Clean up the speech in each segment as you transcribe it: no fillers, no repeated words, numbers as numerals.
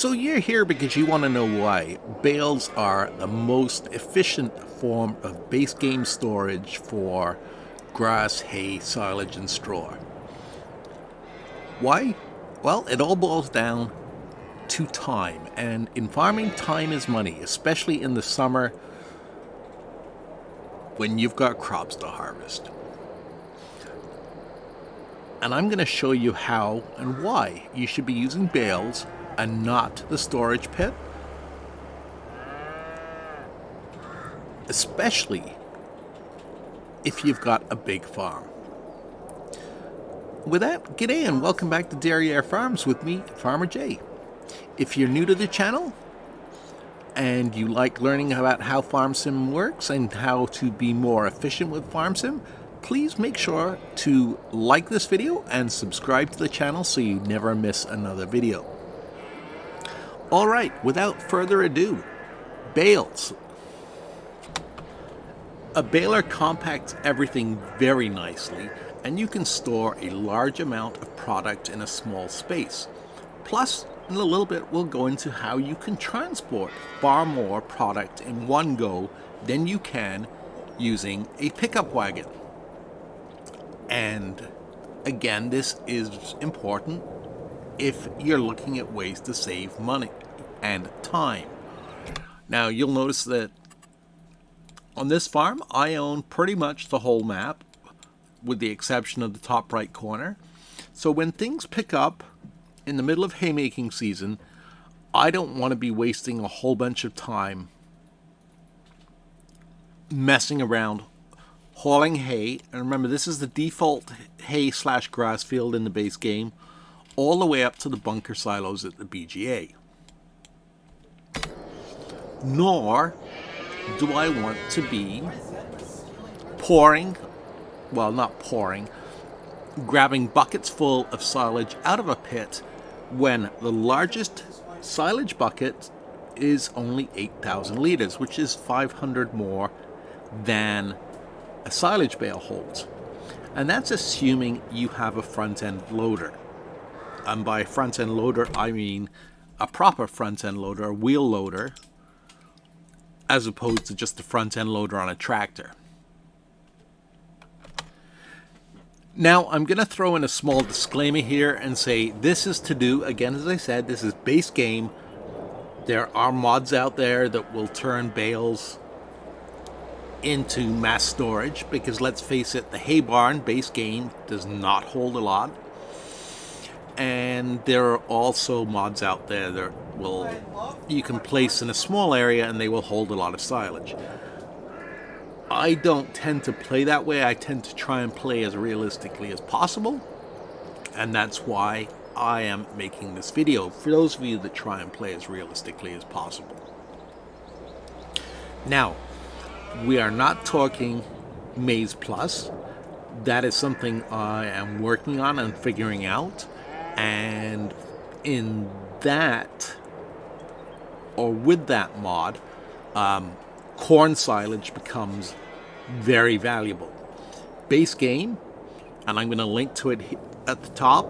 So you're here because you want to know why bales are the most efficient form of base game storage for grass, hay, silage, and straw. Why? Well, it all boils down to time, and in farming, time is money, especially in the summer when you've got crops to harvest. And I'm going to show you how and why you should be using bales and not the storage pit, especially if you've got a big farm. With that, g'day and welcome back to Derriere Farms with me, Farmer Jay. If you're new to the channel and you like learning about how Farm Sim works and how to be more efficient with Farm Sim, please make sure to like this video and subscribe to the channel so you never miss another video. Alright, without further ado, bales. A baler compacts everything very nicely, and you can store a large amount of product in a small space. Plus, in a little bit, we'll go into how you can transport far more product in one go than you can using a pickup wagon. And again, this is important if you're looking at ways to save money and time. Now, you'll notice that on this farm, I own pretty much the whole map, with the exception of the top right corner. So when things pick up in the middle of haymaking season, I don't want to be wasting a whole bunch of time messing around hauling hay. And remember, this is the default hay / grass field in the base game, all the way up to the bunker silos at the BGA. Nor do I want to be grabbing buckets full of silage out of a pit when the largest silage bucket is only 8,000 liters, which is 500 more than a silage bale holds. And that's assuming you have a front-end loader. And by front-end loader, I mean a proper front-end loader, a wheel loader, as opposed to just the front-end loader on a tractor. Now, I'm going to throw in a small disclaimer here and say this is to do, again, as I said, this is base game. There are mods out there that will turn bales into mass storage, because let's face it, the hay barn base game does not hold a lot. And there are also mods out there that you can place in a small area and they will hold a lot of silage. I don't tend to play that way. I tend to try and play as realistically as possible, and that's why I am making this video, for those of you that try and play as realistically as possible. Now, we are not talking Maize Plus. That is something I am working on and figuring out. And in that, or with that mod, corn silage becomes very valuable. Base game, and I'm going to link to it at the top.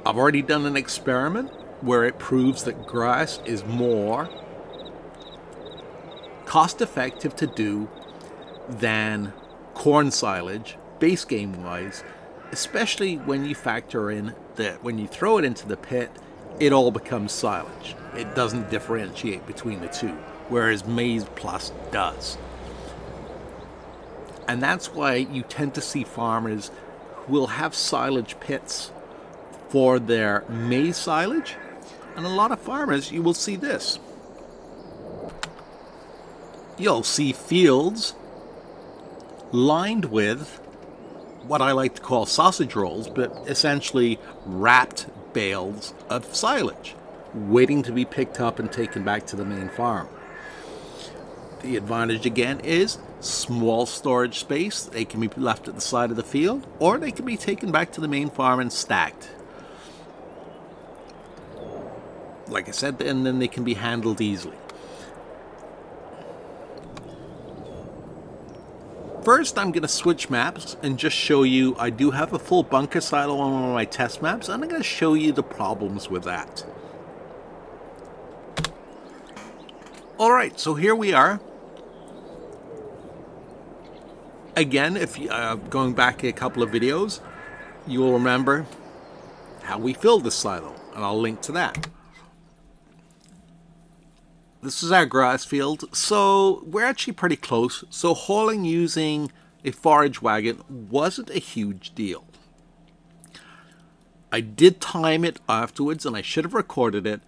I've already done an experiment where it proves that grass is more cost-effective to do than corn silage, base game-wise, especially when you factor in that when you throw it into the pit, it all becomes silage. It doesn't differentiate between the two, whereas Maize Plus does. And that's why you tend to see farmers who will have silage pits for their maize silage, and a lot of farmers, you will see this. You'll see fields lined with what I like to call sausage rolls, but essentially wrapped bales of silage, waiting to be picked up and taken back to the main farm. The advantage again is small storage space. They can be left at the side of the field, or they can be taken back to the main farm and stacked. Like I said, and then they can be handled easily. First, I'm going to switch maps and just show you, I do have a full bunker silo on one of my test maps, and I'm going to show you the problems with that. All right, so here we are. Again, if you, going back a couple of videos, you will remember how we filled this silo, and I'll link to that. This is our grass field, so we're actually pretty close. So hauling using a forage wagon wasn't a huge deal. I did time it afterwards, and I should have recorded it,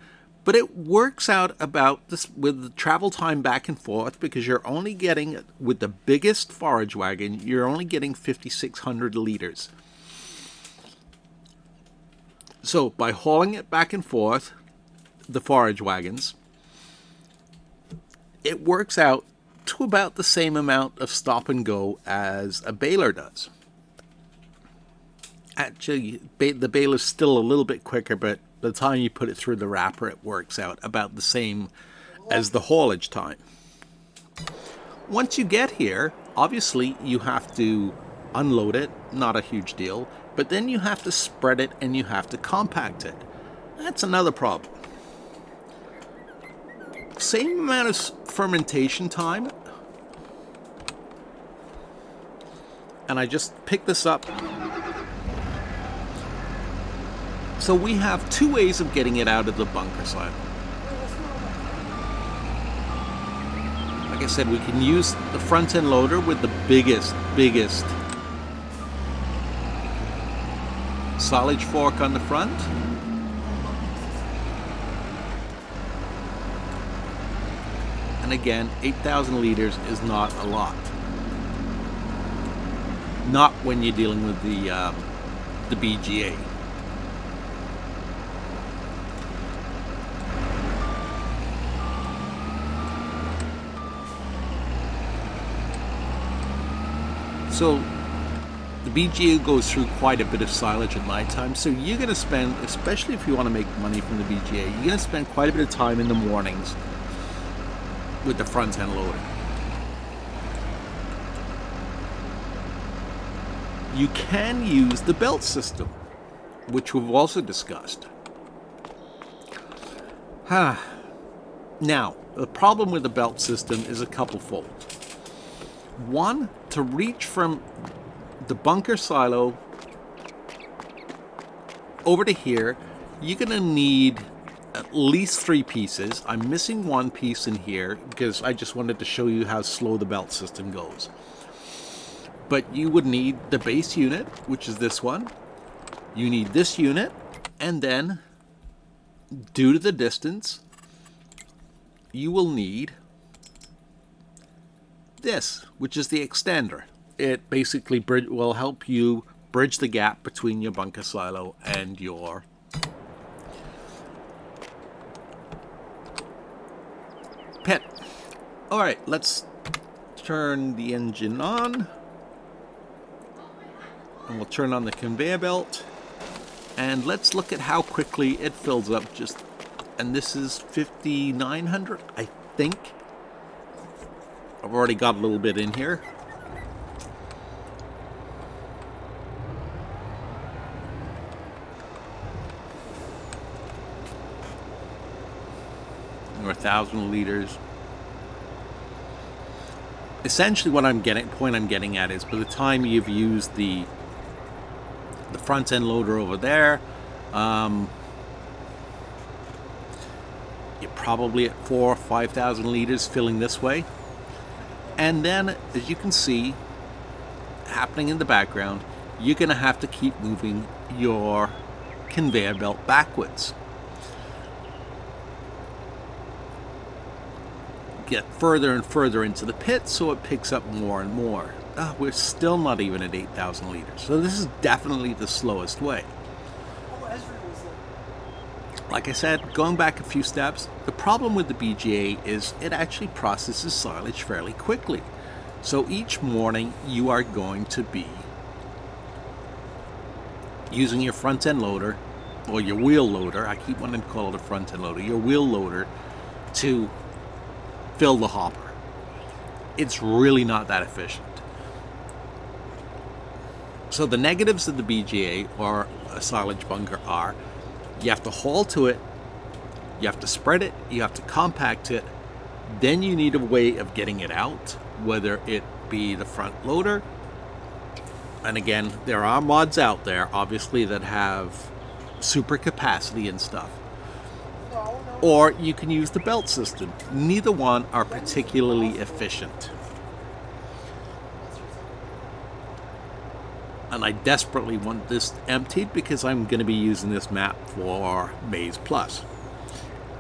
but it works out about this with the travel time back and forth, because you're only getting, with the biggest forage wagon, you're only getting 5,600 liters. So by hauling it back and forth, the forage wagons, it works out to about the same amount of stop and go as a baler does. Actually, the baler is still a little bit quicker, but by the time you put it through the wrapper, it works out about the same as the haulage time. Once you get here, obviously you have to unload it, not a huge deal, but then you have to spread it and you have to compact it. That's another problem. Same amount of fermentation time, and I just picked this up. So we have two ways of getting it out of the bunker silo. Like I said, we can use the front end loader with the biggest silage fork on the front. And again, 8,000 liters is not a lot. Not when you're dealing with the BGA. So the BGA goes through quite a bit of silage at night time, so you're going to spend, especially if you want to make money from the BGA, you're going to spend quite a bit of time in the mornings with the front end loader. You can use the belt system, which we've also discussed. Now, the problem with the belt system is a couple-fold. One, to reach from the bunker silo over to here, you're going to need at least 3 pieces. I'm missing 1 piece in here because I just wanted to show you how slow the belt system goes. But you would need the base unit, which is this one. You need this unit, and then, due to the distance, you will need this, which is the extender. It basically will help you bridge the gap between your bunker silo and your pit. Alright, let's turn the engine on. And we'll turn on the conveyor belt. And let's look at how quickly it fills up. And this is 5,900, I think. I've already got a little bit in here. Or 1,000 liters. Essentially, what I'm getting at is, by the time you've used the front end loader over there, you're probably at 4,000 or 5,000 liters filling this way. And then, as you can see, happening in the background, you're going to have to keep moving your conveyor belt backwards. Get further and further into the pit so it picks up more and more. We're still not even at 8,000 liters. So this is definitely the slowest way. Like I said, going back a few steps, the problem with the BGA is it actually processes silage fairly quickly. So each morning you are going to be using your front end loader, or your wheel loader, I keep wanting to call it a front end loader, your wheel loader, to fill the hopper. It's really not that efficient. So the negatives of the BGA or a silage bunker are, you have to haul to it, you have to spread it, you have to compact it, Then you need a way of getting it out, whether it be the front loader. And again, there are mods out there, obviously, that have super capacity and stuff. Or you can use the belt system. Neither one are particularly efficient. And I desperately want this emptied because I'm going to be using this map for Maze Plus.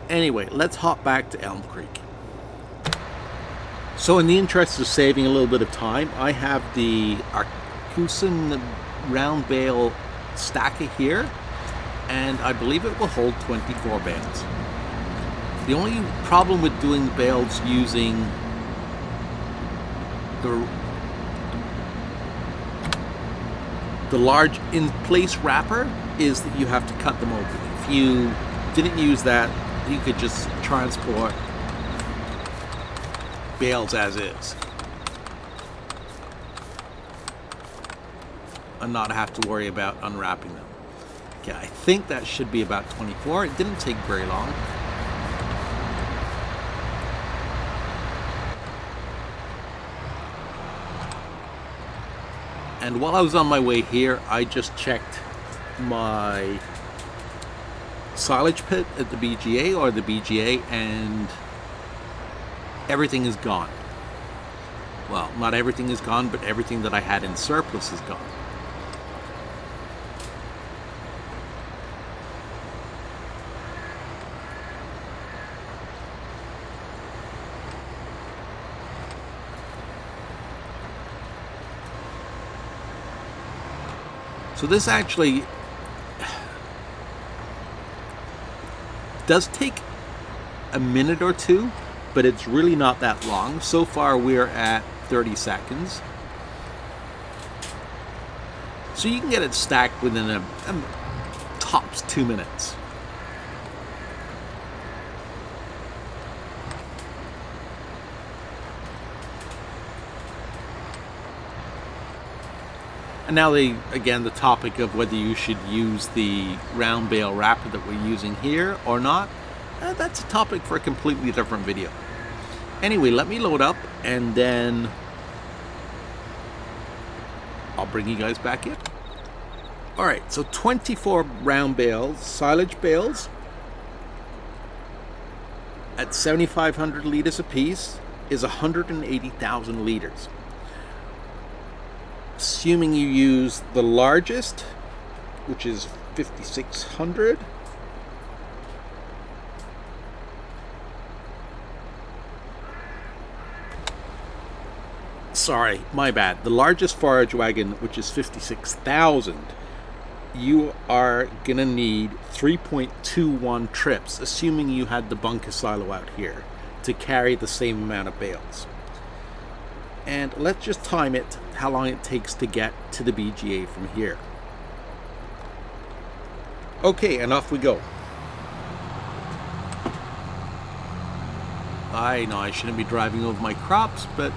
Anyway, let's hop back to Elm Creek. So in the interest of saving a little bit of time, I have the Arcusin round bale stacker here, and I believe it will hold 24 bales. The only problem with doing the bales using the large in-place wrapper is that you have to cut them open. If you didn't use that, you could just transport bales as is and not have to worry about unwrapping them. Okay, I think that should be about 24. It didn't take very long. And while I was on my way here, I just checked my silage pit at the BGA or the BGA, and everything is gone. Well, not everything is gone, but everything that I had in surplus is gone. So this actually does take a minute or two, but it's really not that long. So far we're at 30 seconds. So you can get it stacked within a tops 2 minutes. And now again, the topic of whether you should use the round bale wrapper that we're using here or not, that's a topic for a completely different video. Anyway, let me load up and then I'll bring you guys back in. Alright, so 24 round bales, silage bales at 7,500 liters apiece is 180,000 liters. Assuming you use the largest, which is 5,600. Sorry, my bad. The largest forage wagon, which is 56,000, you are gonna need 3.21 trips, assuming you had the bunker silo out here, to carry the same amount of bales. And let's just time it, how long it takes to get to the BGA from here. Okay, and off we go. I know I shouldn't be driving over my crops, but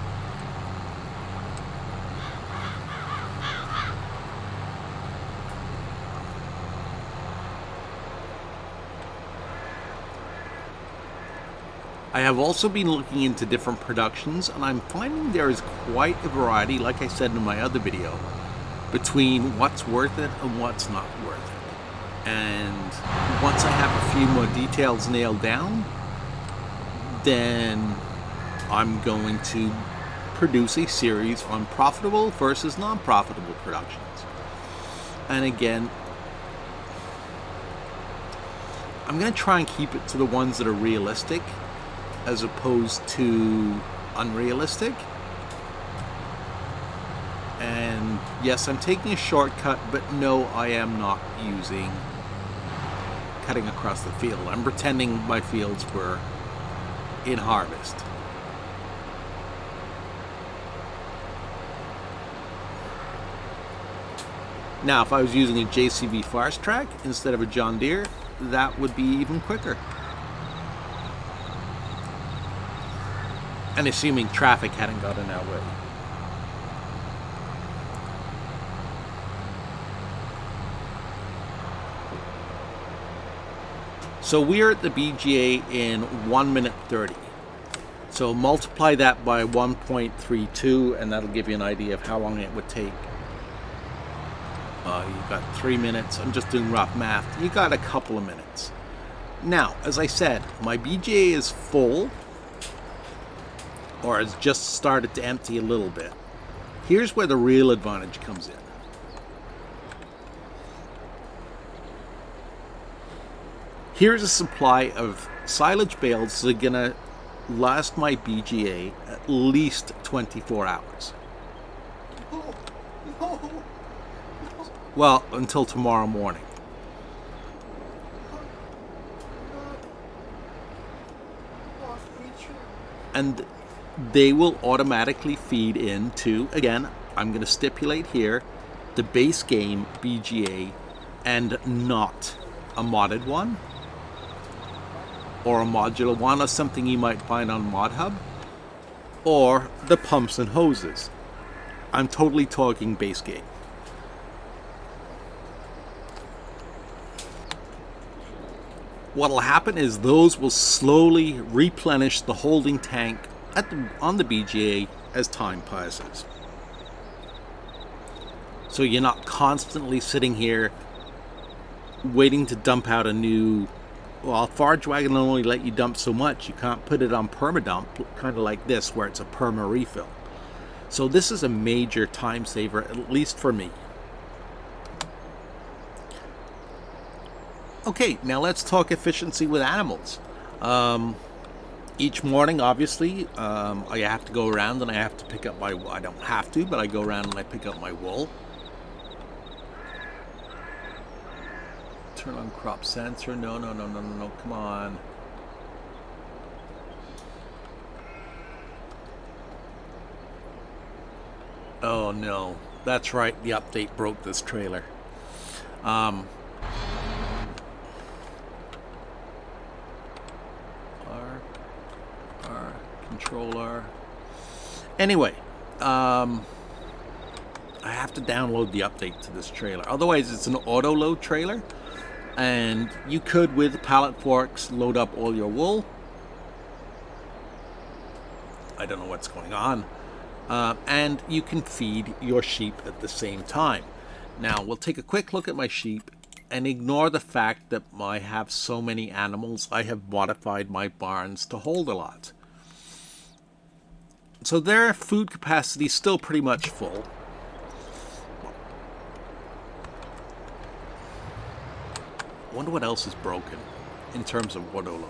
I have also been looking into different productions, and I'm finding there is quite a variety, like I said in my other video, between what's worth it and what's not worth it. And once I have a few more details nailed down, then I'm going to produce a series on profitable versus non-profitable productions. And again, I'm going to try and keep it to the ones that are realistic as opposed to unrealistic. And yes, I'm taking a shortcut, but no, I am not using cutting across the field. I'm pretending my fields were in harvest. Now, if I was using a JCB Fast Track instead of a John Deere, that would be even quicker. And assuming traffic hadn't got in our way. So we're at the BGA in 1 minute 30. So multiply that by 1.32 and that'll give you an idea of how long it would take. You've got 3 minutes. I'm just doing rough math. You got a couple of minutes. Now, as I said, my BGA is full, or has just started to empty a little bit. Here's where the real advantage comes in. Here's a supply of silage bales that are gonna last my BGA at least 24 hours. Well, until tomorrow morning. And they will automatically feed into, again, I'm going to stipulate here, the base game BGA and not a modded one or a modular one or something you might find on ModHub or the pumps and hoses. I'm totally talking base game. What'll happen is those will slowly replenish the holding tank on the BGA as time passes. So you're not constantly sitting here waiting to dump out a new... Well, Forage Wagon will only let you dump so much. You can't put it on perma-dump, kind of like this, where it's a perma-refill. So this is a major time saver, at least for me. Okay, now let's talk efficiency with animals. Each morning, obviously, I have to go around and I have to pick up my... I don't have to, but I go around and I pick up my wool. Turn on crop sensor. No, come on. Oh no, that's right, the update broke this trailer. Controller. Anyway, I have to download the update to this trailer. Otherwise, it's an auto load trailer, and you could, with pallet forks, load up all your wool. I don't know what's going on. And you can feed your sheep at the same time. Now, we'll take a quick look at my sheep and ignore the fact that I have so many animals. I have modified my barns to hold a lot. So their food capacity is still pretty much full. I wonder what else is broken in terms of auto load.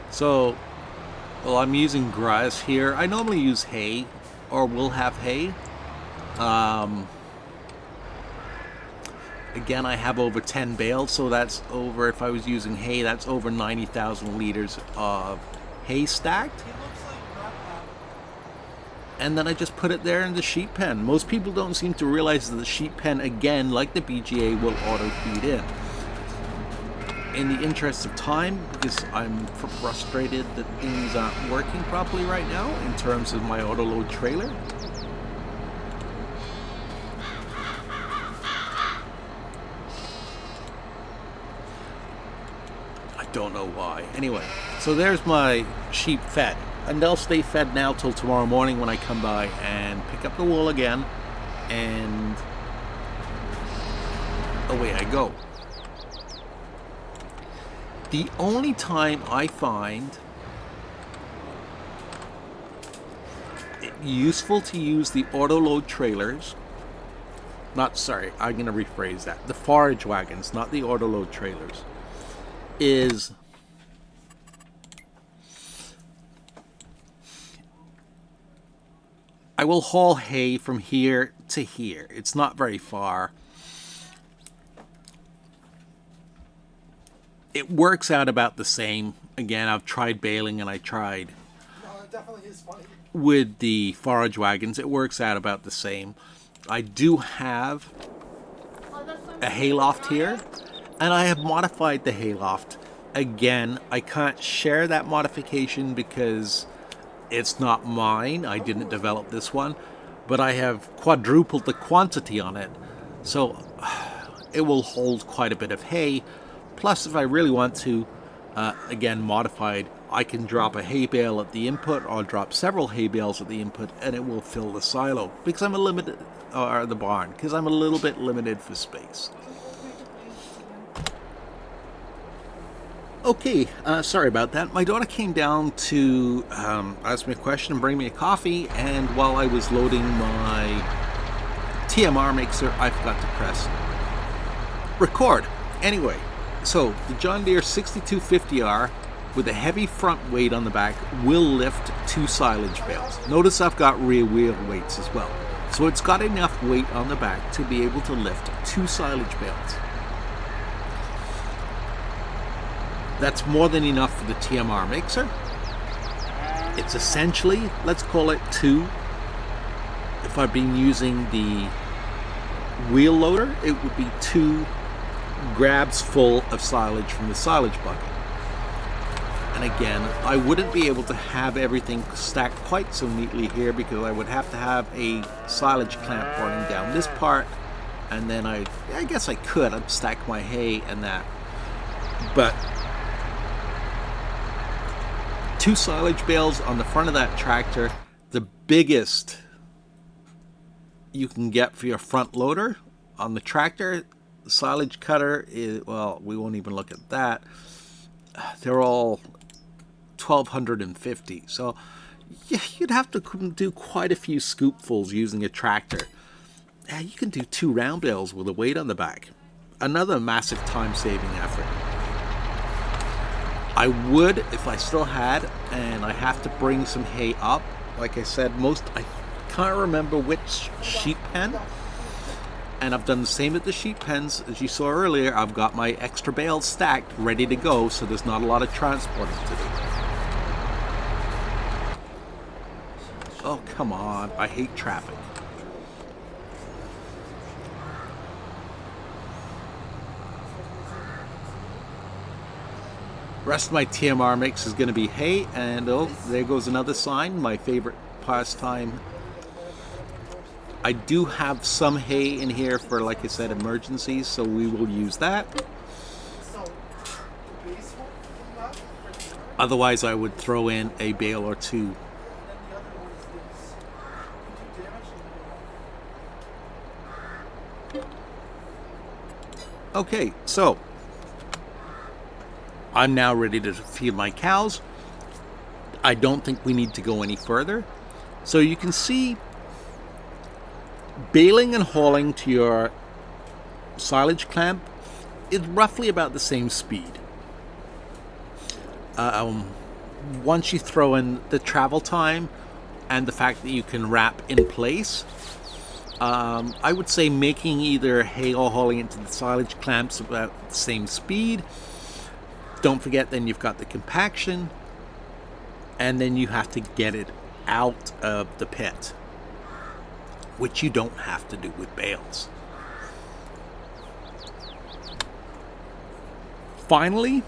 So, well, I'm using grass here. I normally use hay, or will have hay. Again, I have over 10 bales, so that's over, if I was using hay, that's over 90,000 liters of hay stacked. And then I just put it there in the sheep pen. Most people don't seem to realize that the sheep pen, again, like the BGA, will auto feed in. In the interest of time, because I'm frustrated that things aren't working properly right now in terms of my auto load trailer. Don't know why. Anyway, so there's my sheep fed, and they'll stay fed now till tomorrow morning when I come by and pick up the wool again, and away I go. The only time I find it useful to use the auto load trailers, I'm going to rephrase that, the forage wagons, not the auto load trailers, is I will haul hay from here to here. It's not very far. It works out about the same. Again, I've tried baling and I tried it definitely is funny. With the forage wagons. It works out about the same. I do have a hayloft here, and I have modified the hayloft. Again, I can't share that modification because It's not mine. I didn't develop this one, but I have quadrupled the quantity on it. So it will hold quite a bit of hay. Plus, if I really want to, again, modified, I can drop a hay bale at the input or drop several hay bales at the input and it will fill the silo because I'm a limited, or the barn, because I'm a little bit limited for space. Okay, sorry about that. My daughter came down to ask me a question and bring me a coffee, and while I was loading my TMR mixer, I forgot to press record. Anyway, so the John Deere 6250R with a heavy front weight on the back will lift 2 silage bales. Notice I've got rear wheel weights as well. So it's got enough weight on the back to be able to lift 2 silage bales. That's more than enough for the TMR mixer. It's essentially, let's call it 2. If I've been using the wheel loader, it would be 2 grabs full of silage from the silage bucket. And again, I wouldn't be able to have everything stacked quite so neatly here because I would have to have a silage clamp running down this part, and then I guess I could. I'd stack my hay and that. But 2 silage bales on the front of that tractor, the biggest you can get for your front loader on the tractor. The silage cutter is, well, we won't even look at that. They're all 1250, so yeah, you'd have to do quite a few scoopfuls using a tractor. You can do 2 round bales with a weight on the back. Another massive time-saving effort. I would, if I still had, and I have to bring some hay up. Like I said, I can't remember which sheep pen, and I've done the same at the sheep pens. As you saw earlier, I've got my extra bales stacked, ready to go, so there's not a lot of transporting to do. Oh, come on, I hate traffic. Rest of my TMR mix is going to be hay, and oh, there goes another sign, my favorite pastime. I do have some hay in here for, like I said, emergencies, so we will use that. Otherwise, I would throw in a bale or 2. Okay, so I'm now ready to feed my cows. I don't think we need to go any further. So you can see baling and hauling to your silage clamp is roughly about the same speed. Once you throw in the travel time and the fact that you can wrap in place, I would say making either hay or hauling into the silage clamps about the same speed. Don't forget, then you've got the compaction, and then you have to get it out of the pit, which you don't have to do with bales. Finally,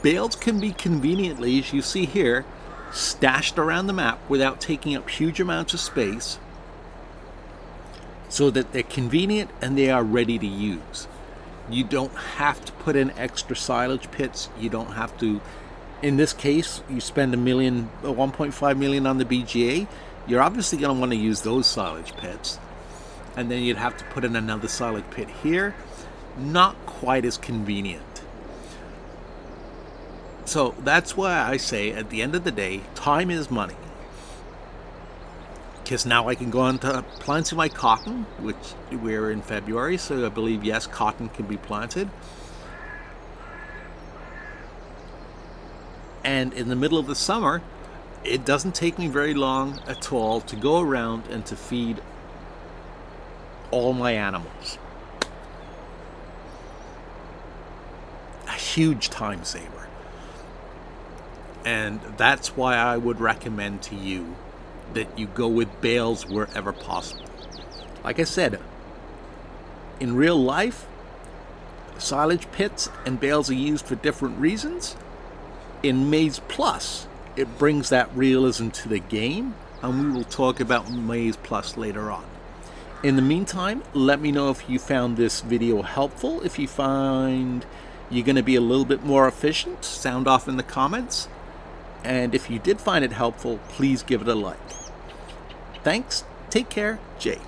bales can be conveniently, as you see here, stashed around the map without taking up huge amounts of space, so that they're convenient and they are ready to use. You don't have to put in extra silage pits. You don't have to, in this case, you spend $1.5 million on the BGA. You're obviously going to want to use those silage pits. And then you'd have to put in another silage pit here. Not quite as convenient. So that's why I say, at the end of the day, time is money. Because now I can go on to planting my cotton, which we're in February, so I believe, yes, cotton can be planted. And in the middle of the summer, it doesn't take me very long at all to go around and to feed all my animals. A huge time saver. And that's why I would recommend to you that you go with bales wherever possible. Like I said, in real life, silage pits and bales are used for different reasons. In Maize Plus, It brings that realism to the game, and we will talk about Maze Plus later on. In the meantime, let me know if you found this video helpful. If you find you're going to be a little bit more efficient, sound off in the comments. And if you did find it helpful, please give it a like. Thanks. Take care. Jay.